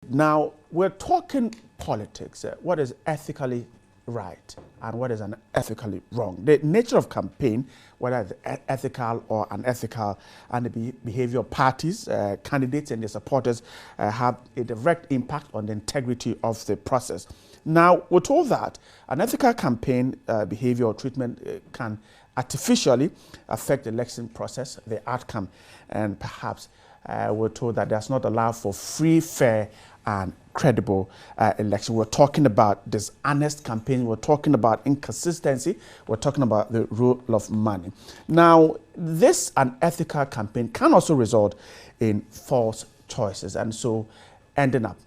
Now, we're talking politics. What is ethically right and what is unethically wrong? The nature of campaign, whether it's ethical or unethical, and the behavior of parties, candidates and their supporters have a direct impact on the integrity of the process. Now, we're told that unethical campaign behavior or treatment can artificially affect the election process, the outcome, and perhaps we're told that does not allow for free, fair, and credible election. We're talking about dishonest campaign. We're talking about inconsistency. We're talking about the rule of money. Now, this unethical campaign can also result in false choices, and so ending up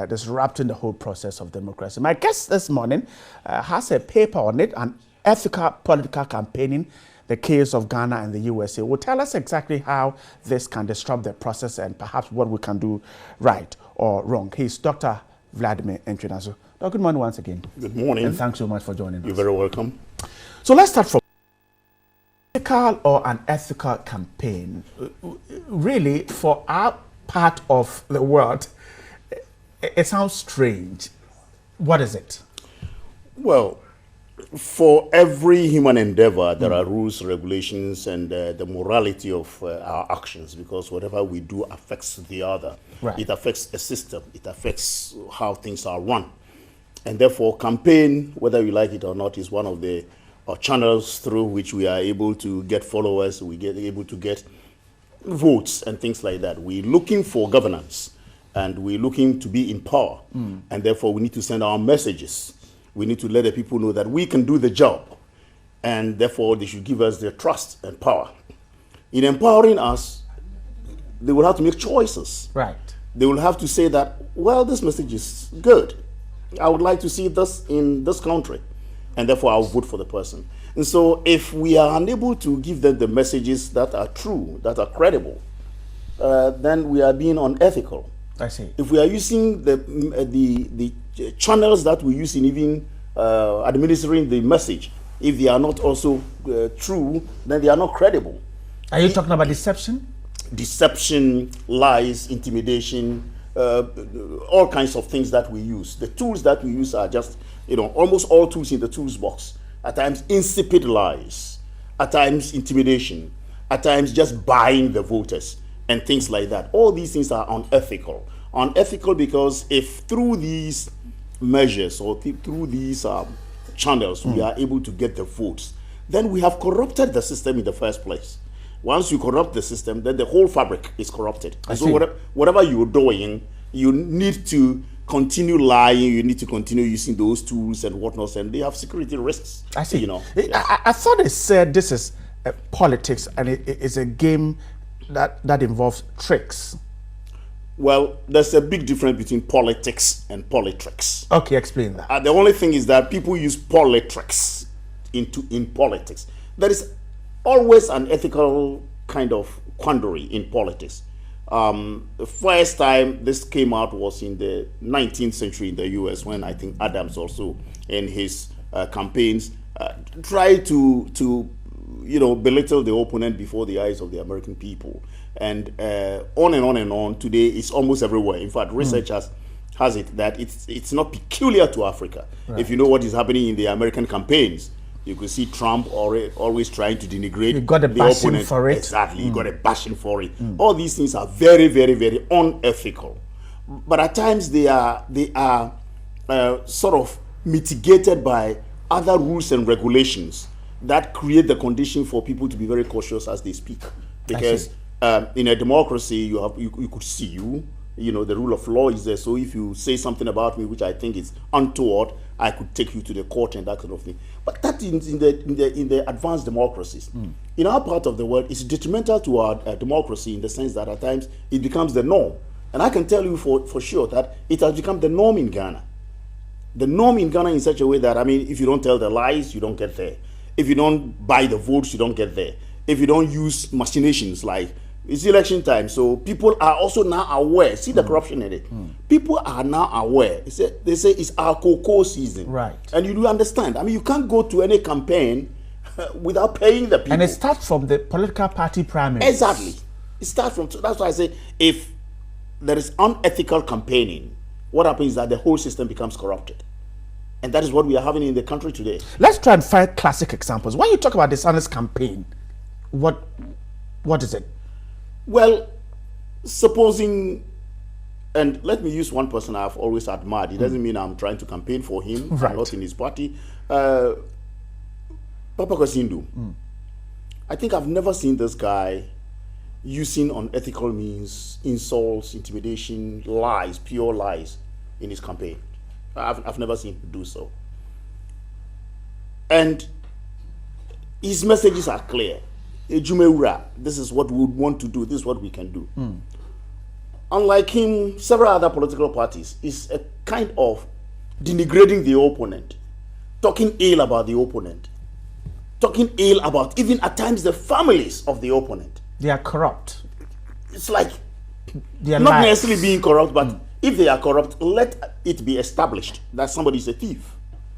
disrupting the whole process of democracy. My guest this morning has a paper on it, on ethical political campaigning, the case of Ghana and the USA. Will tell us exactly how this can disrupt the process and perhaps what we can do right or wrong. He's Dr. Vladimir Antwi Danso. Good morning once again. Good morning. And thanks so much for joining us. You're very welcome. So let's start from ethical or unethical campaign. Really, for our part of the world, it sounds strange. What is it? Well, for every human endeavor, there are rules, regulations, and the morality of our actions, because whatever we do affects the other. Right. It affects a system. It affects how things are run. And therefore, campaign, whether you like it or not, is one of the channels through which we are able to get followers, we get able to get votes and things like that. We're looking for governance, and we're looking to be in power. And therefore, we need to send our messages. We need to let the people know that we can do the job, and therefore they should give us their trust and power. In empowering us, they will have to make choices. Right. They will have to say that, well, this message is good. I would like to see this in this country, and therefore I'll vote for the person. And so if we are unable to give them the messages that are true, that are credible, then we are being unethical. I see. If we are using the channels that we use in even administering the message, if they are not also true, then they are not credible. Are you talking about deception? Deception, lies, intimidation, all kinds of things that we use. The tools that we use are just, almost all tools in the tools box. At times, insipid lies. At times, intimidation. At times, just buying the voters and things like that. All these things are unethical. Unethical because if through these measures or through these channels we are able to get the votes, then we have corrupted the system in the first place. Once you corrupt the system, then the whole fabric is corrupted. And so whatever you're doing, you need to continue lying, you need to continue using those tools and whatnot, and they have security risks. I see. Yes. I thought it said this is politics and it's a game that involves tricks. Well, there's a big difference between politics and politricks. Okay, explain that. The only thing is that people use politricks in politics. There is always an ethical kind of quandary in politics. The first time this came out was in the 19th century in the US, when I think Adams also in his campaigns tried to belittle the opponent before the eyes of the American people. And on and on and on. Today it's almost everywhere. In fact, research has it that it's not peculiar to Africa. Right. If you know what is happening in the American campaigns, you could see Trump always trying to denigrate you got a the opponent. For it. Exactly, you got a bashing for it. All these things are very, very, very unethical. But at times they are sort of mitigated by other rules and regulations that create the condition for people to be very cautious as they speak. Because in a democracy, you could see the rule of law is there. So if you say something about me which I think is untoward, I could take you to the court and that kind of thing. But that in the advanced democracies. In our part of the world, it's detrimental to our democracy in the sense that at times it becomes the norm. And I can tell you for sure that it has become the norm in Ghana. The norm in Ghana in such a way that, if you don't tell the lies, you don't get there. If you don't buy the votes, you don't get there. If you don't use machinations like, it's election time, so people are also now aware. See the corruption in it. People are now aware. They say it's our cocoa season. Right. And you do understand. You can't go to any campaign without paying the people. And it starts from the political party primary. Exactly. It starts from, that's why I say, if there is unethical campaigning, what happens is that the whole system becomes corrupted. And that is what we are having in the country today. Let's try and find classic examples. When you talk about dishonest campaign, what is it? Well, supposing, and let me use one person I've always admired. It doesn't mean I'm trying to campaign for him. Right. I'm not in his party. Papa Kwasindu. I think I've never seen this guy using unethical means, insults, intimidation, lies, pure lies in his campaign. I've never seen him do so. And his messages are clear. Ejumeura, this is what we would want to do, this is what we can do. Unlike him, several other political parties is a kind of denigrating the opponent, talking ill about the opponent, talking ill about even at times the families of the opponent. They are corrupt. It's like They are not liars. necessarily being corrupt, but if they are corrupt, let it be established that somebody is a thief.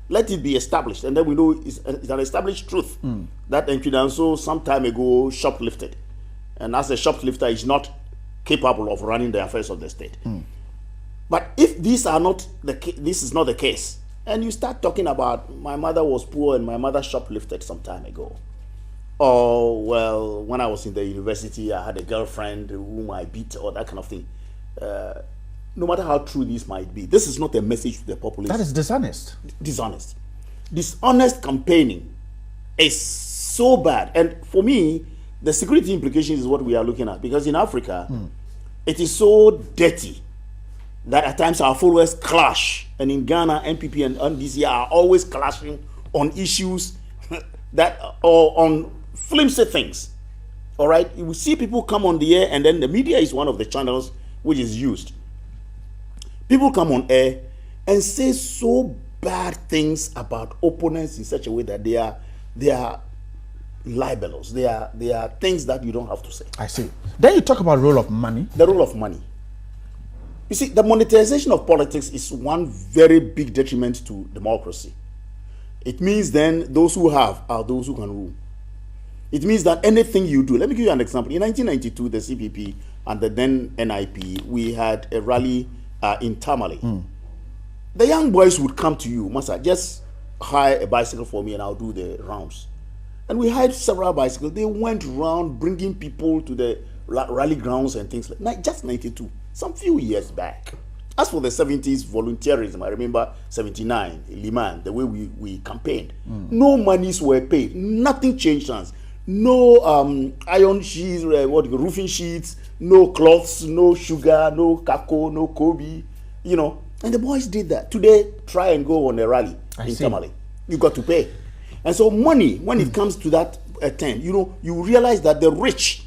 Let it be established, and then we know it's an established truth that Antwi Danso some time ago shoplifted, and as a shoplifter is not capable of running the affairs of the state. But if these are not this is not the case, and you start talking about my mother was poor and my mother shoplifted some time ago, or well, when I was in the university, I had a girlfriend whom I beat, or that kind of thing. No matter how true this might be, this is not a message to the populace. That is dishonest. Dishonest. Dishonest campaigning is so bad. And for me, the security implications is what we are looking at. Because in Africa, it is so dirty that at times our followers clash. And in Ghana, NPP and NDC are always clashing on issues that or on flimsy things. All right? You will see people come on the air, and then the media is one of the channels which is used. People come on air and say so bad things about opponents in such a way that they are libelous. They are things that you don't have to say. I see. Then you talk about role of money. The role of money. You see, the monetization of politics is one very big detriment to democracy. It means then those who have are those who can rule. It means that anything you do, let me give you an example. In 1992, the CPP and the then NIP, we had a rally in Tamale. The young boys would come to you, Master, just hire a bicycle for me and I'll do the rounds. And we hired several bicycles. They went around bringing people to the rally grounds and things like just 92, some few years back. As for the 70s volunteerism, I remember 79, Liman, the way we campaigned. No monies were paid. Nothing changed hands. No iron sheets, roofing sheets, no cloths, no sugar, no kakao, no Kobe, you know. And the boys did that. Today, try and go on a rally in Tamale. You got to pay. And so money, when it comes to that turn, you know, you realize that the rich,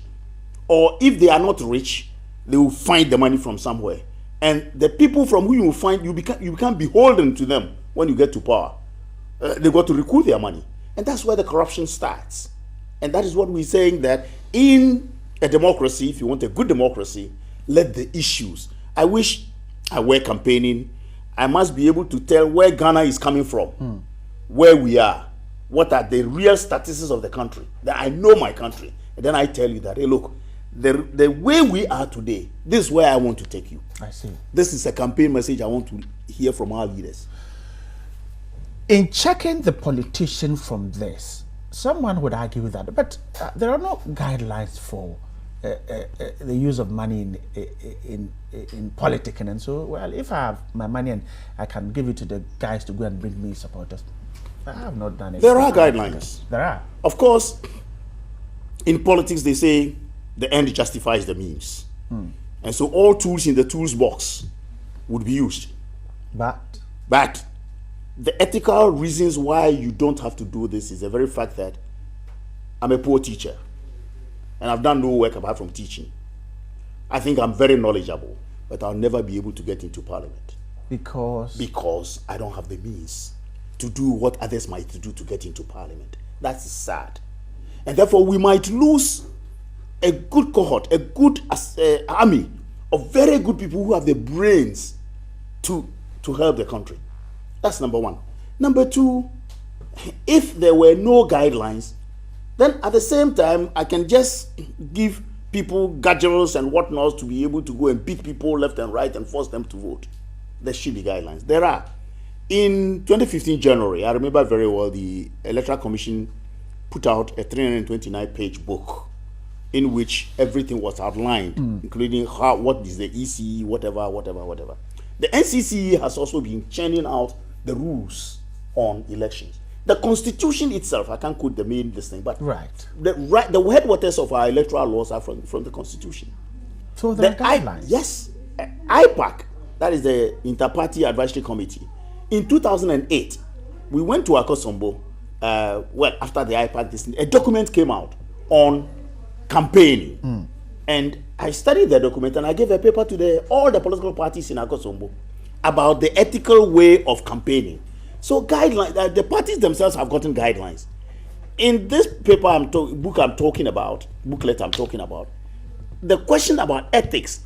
or if they are not rich, they will find the money from somewhere. And the people from who you find, you become beholden to them when you get to power. They got to recoup their money. And that's where the corruption starts. And that is what we're saying, that in a democracy, if you want a good democracy, let the issues. I wish I were campaigning. I must be able to tell where Ghana is coming from, where we are, what are the real statistics of the country, that I know my country. And then I tell you that, hey, look, the way we are today, this is where I want to take you. I see. This is a campaign message I want to hear from our leaders. In checking the politician from this, someone would argue that, but there are no guidelines for the use of money in politics, and so, well, if I have my money and I can give it to the guys to go and bring me supporters, I have not done it. There are guidelines. There are. Of course, in politics, they say the end justifies the means. And so all tools in the tools box would be used. But the ethical reasons why you don't have to do this is the very fact that I'm a poor teacher and I've done no work apart from teaching. I think I'm very knowledgeable, but I'll never be able to get into parliament. Because I don't have the means to do what others might do to get into parliament. That's sad. And therefore we might lose a good cohort, a good army of very good people who have the brains to help the country. That's number one. Number two, if there were no guidelines, then at the same time, I can just give people gadgets and whatnot to be able to go and beat people left and right and force them to vote. There should be guidelines. There are. In 2015 January, I remember very well, the Electoral Commission put out a 329-page book in which everything was outlined, including what is the EC, whatever. The NCC has also been churning out the rules on elections. The Constitution itself, I can't quote the main thing, but the headwaters of our electoral laws are from the Constitution. So there are guidelines. Yes. IPAC, that is the Inter-Party Advisory Committee. In 2008, we went to Akosombo. After the IPAC, a document came out on campaigning, and I studied the document and I gave a paper to all the political parties in Akosombo about the ethical way of campaigning. So guidelines, the parties themselves have gotten guidelines. In this paper, booklet I'm talking about, the question about ethics,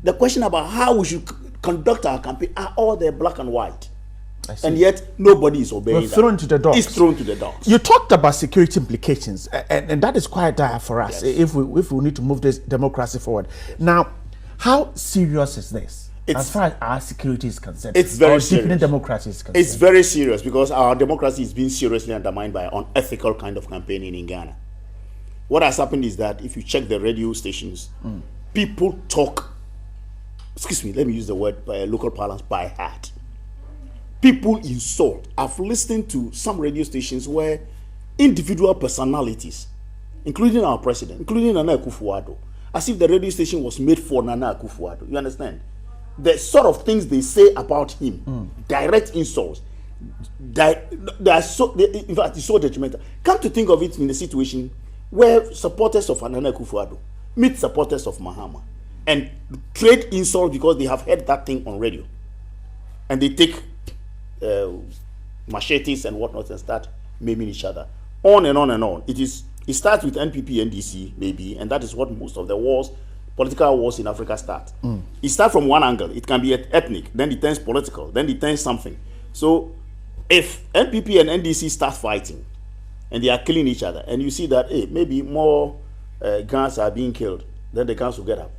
the question about how we should conduct our campaign are all there black and white. And yet nobody is obeying. We're thrown to the dogs. It's thrown to the dogs. You talked about security implications, and that is quite dire for us if we need to move this democracy forward. Now, how serious is this? As far as our security is concerned, it's very serious. Deepening democracy is concerned. It's very serious because our democracy is being seriously undermined by unethical kind of campaigning in Ghana. What has happened is that if you check the radio stations, people talk, let me use the word by local parlance, by heart. People insult. I've listened to some radio stations where individual personalities, including our president, including Nana Akufo-Addo, as if the radio station was made for Nana Akufo-Addo. You understand? The sort of things they say about him, direct insults, in fact, it's so detrimental. Come to think of it in a situation where supporters of Nana Akufo-Addo meet supporters of Mahama and trade insults because they have heard that thing on radio, and they take machetes and whatnot and start maiming each other, on and on and on. It starts with NPP, NDC maybe, and that is what most of the wars, political wars in Africa start. It starts from one angle. It can be ethnic, then it turns political, then it turns something. So if NPP and NDC start fighting and they are killing each other, and you see that maybe more guns are being killed, then the guns will get up.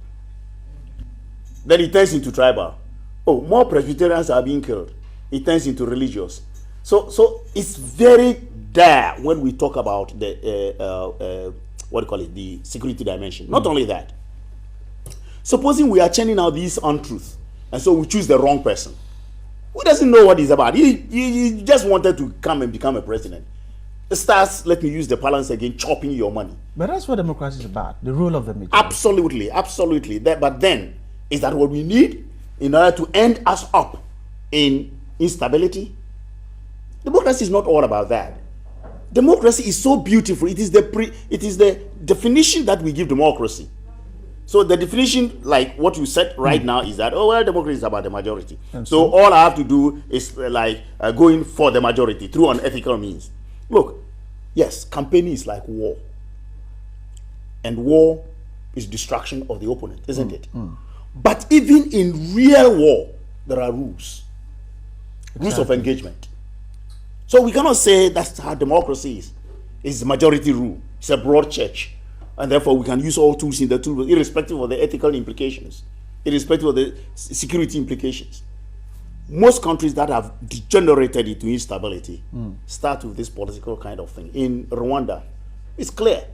Then it turns into tribal. More Presbyterians are being killed. It turns into religious. So it's very dire when we talk about the the security dimension. Not only that, supposing we are churning out these untruths, and so we choose the wrong person who doesn't know what he's about. He just wanted to come and become a president. It starts, let me use the balance again, chopping your money. But that's what democracy is about, the rule of the majority. Absolutely. But then, is that what we need in order to end us up in instability? Democracy is not all about that. Democracy is so beautiful. It is the definition that we give democracy. So the definition, like what you said right now, is that democracy is about the majority. So all I have to do is going for the majority through unethical means. Look, yes, campaigning is like war, and war is destruction of the opponent, isn't it? But even in real war, there are rules. Rules of engagement. So we cannot say that's how democracy is. It's the majority rule. It's a broad church. And therefore we can use all tools in the tool, irrespective of the ethical implications, irrespective of the security implications. Most countries that have degenerated into instability start with this political kind of thing. In Rwanda, it's clear.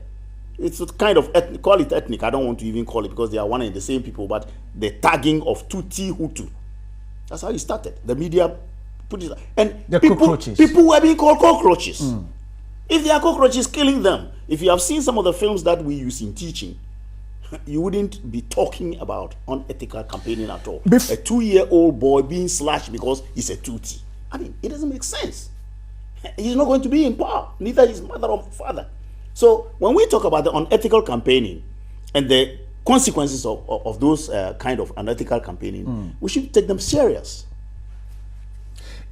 It's a kind of ethnic, call it ethnic. I don't want to even call it because they are one and the same people, but the tagging of Tutsi, Hutu. That's how it started. The media put it, and people were being called cockroaches. If they are cockroaches, killing them. If you have seen some of the films that we use in teaching, you wouldn't be talking about unethical campaigning at all. A 2-year-old boy being slashed because he's a Tutsi. I mean, it doesn't make sense. He's not going to be in power, neither his mother or father. So when we talk about the unethical campaigning and the consequences of those kind of unethical campaigning, we should take them serious.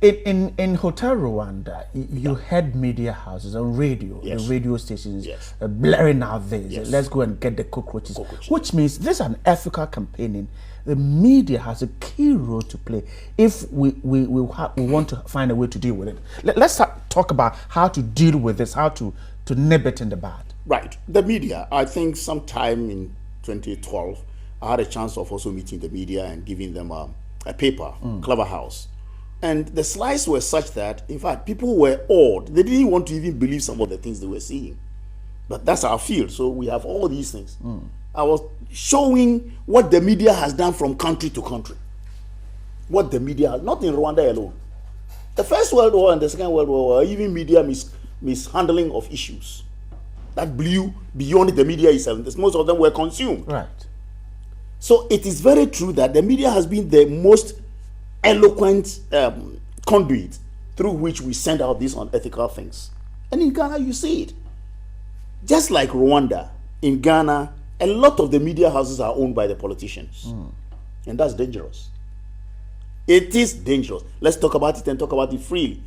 In Hotel Rwanda, you had media houses on radio, the radio stations blaring out this. Let's go and get the cockroaches. Which means this is an ethical campaigning. The media has a key role to play if we want to find a way to deal with it. Let's talk about how to deal with this, how to nip it in the bud. Right. The media, I think sometime in 2012, I had a chance of also meeting the media and giving them a paper, Clever House. And the slides were such that, in fact, people were awed. They didn't want to even believe some of the things they were seeing. But that's our field, so we have all these things. I was showing what the media has done from country to country. What the media has, not in Rwanda alone. The First World War and the Second World War were even media mishandling of issues that blew beyond the media itself. Most of them were consumed. Right. So it is very true that the media has been the most eloquent conduit through which we send out these unethical things. And in Ghana, you see it. Just like Rwanda, in Ghana, a lot of the media houses are owned by the politicians. And that's dangerous. It is dangerous. Let's talk about it and talk about it freely.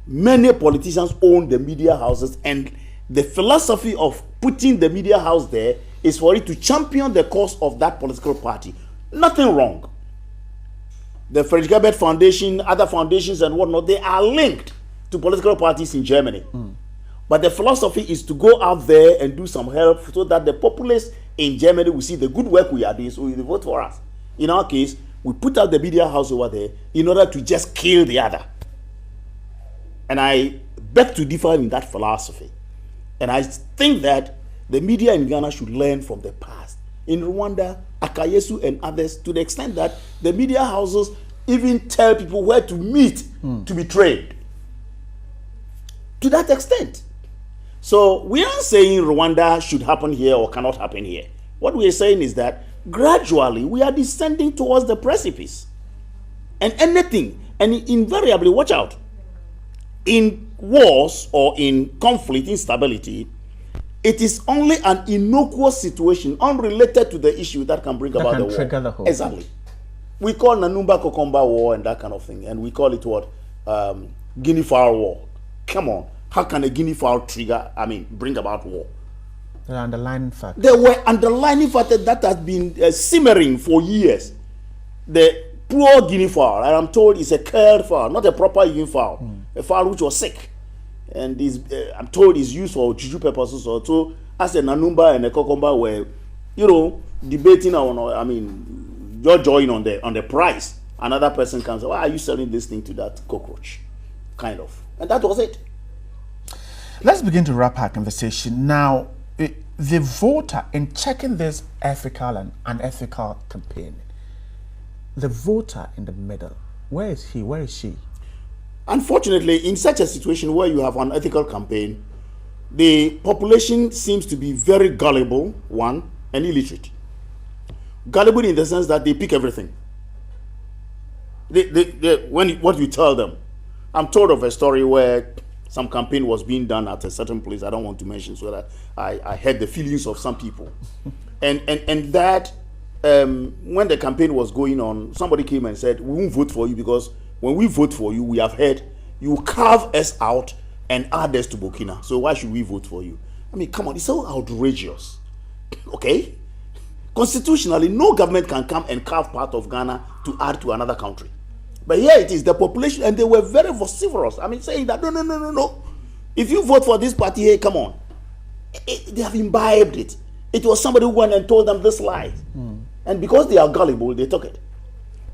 Many politicians own the media houses, and the philosophy of putting the media house there is for it to champion the cause of that political party. Nothing wrong. The Frederick Ebert Foundation, other foundations and whatnot, they are linked to political parties in Germany. But the philosophy is to go out there and do some help so that the populace in Germany will see the good work we are doing, so will vote for us. In our case, we put out the media house over there in order to just kill the other. And I beg to differ in that philosophy. And I think that the media in Ghana should learn from the past. In Rwanda, Akayesu and others, to the extent that the media houses even tell people where to meet to be trained. To that extent. So we aren't saying Rwanda should happen here or cannot happen here. What we are saying is that gradually we are descending towards the precipice. And anything, and invariably, watch out, in wars or in conflict, instability, it is only an innocuous situation unrelated to the issue that can bring about the war. Trigger the whole exactly. We call Nanumba Kokomba war and that kind of thing, and we call it what? Guinea fowl war. Come on, how can a guinea fowl bring about war? The underlying fact. There were underlying factors that has been simmering for years. The poor guinea fowl, I am told, is a cured fowl, not a proper guinea fowl. A fowl which was sick, and is I'm told is used for juju purposes. So as a Nanumba and a Kokomba were, debating on, join on the price. Another person comes, why are you selling this thing to that cockroach? Kind of, and that was it. Let's begin to wrap our conversation now. The voter, in checking this ethical and unethical campaign, the voter in the middle, where is he? Where is she? Unfortunately, in such a situation where you have an ethical campaign, the population seems to be very gullible, one, and illiterate. Gullible in the sense that they pick everything. What you tell them. I'm told of a story where some campaign was being done at a certain place. I don't want to mention, so that I heard the feelings of some people. and that when the campaign was going on, somebody came and said, we won't vote for you because when we vote for you, we have heard you carve us out and add us to Burkina. So why should we vote for you? I mean, come on, it's so outrageous. Okay? Constitutionally, no government can come and carve part of Ghana to add to another country. But here it is, the population, and they were very vociferous. I mean, saying that, no. If you vote for this party, hey, come on. They have imbibed it. It was somebody who went and told them this lie. And because they are gullible, they took it.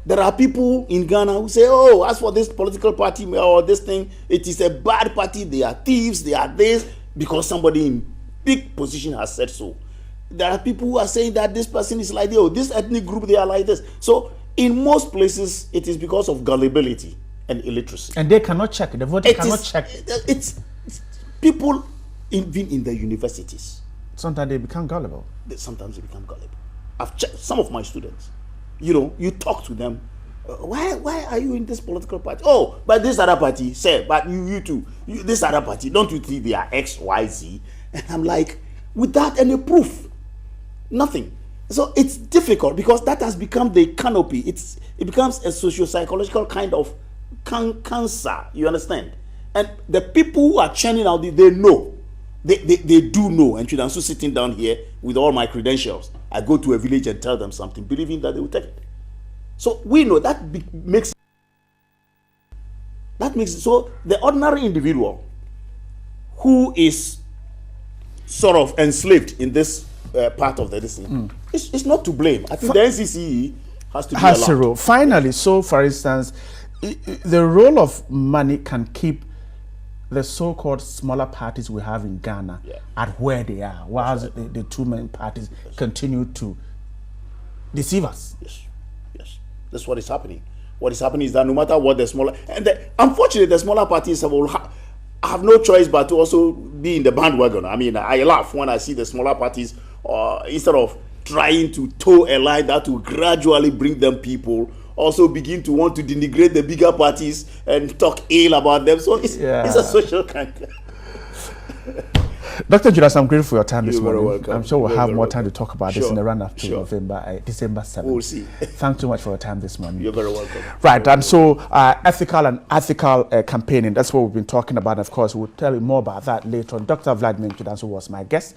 There are people in Ghana who say, oh, as for this political party or this thing, it is a bad party, they are thieves, they are this, because somebody in big position has said so. There are people who are saying that this person is like this, or this ethnic group, they are like this. So in most places, it is because of gullibility and illiteracy. And they cannot check. The voter cannot check. It's people, even in the universities. Sometimes they become gullible. Sometimes they become gullible. I've checked some of my students. You talk to them. Why are you in this political party? Oh, but this other party, say, but you too. This other party, don't you think they are X, Y, Z? And I'm like, without any proof, nothing. So it's difficult because that has become the canopy. It becomes a socio-psychological kind of cancer. You understand? And the people who are churning out, they know. They do know. And I'm so sitting down here with all my credentials. I go to a village and tell them something, believing that they will take it. So we know that makes it so the ordinary individual who is sort of enslaved in this part of the decision, it's not to blame. I think the NCCE has to be has a allowed. role. Finally, so for instance, the role of money can keep the so-called smaller parties we have in Ghana at where they are, whilst the two main parties continue to deceive us. Yes, that's what is happening. What is happening is that no matter what the smaller, unfortunately, the smaller parties will have no choice but to also be in the bandwagon. I mean, I laugh when I see the smaller parties, instead of trying to toe a line that will gradually bring them people, also begin to want to denigrate the bigger parties and talk ill about them. So it's a social kind. Dr. Judas, I'm grateful for your time this You're very morning. welcome. I'm sure we'll You're have very more welcome. time to talk about this in the run-up to November, December 7th. We'll see. Thanks so much for your time this morning. You're very welcome. Right, and so ethical campaigning, that's what we've been talking about. Of course, we'll tell you more about that later on. Dr. Vladimir Antwi Danso was my guest.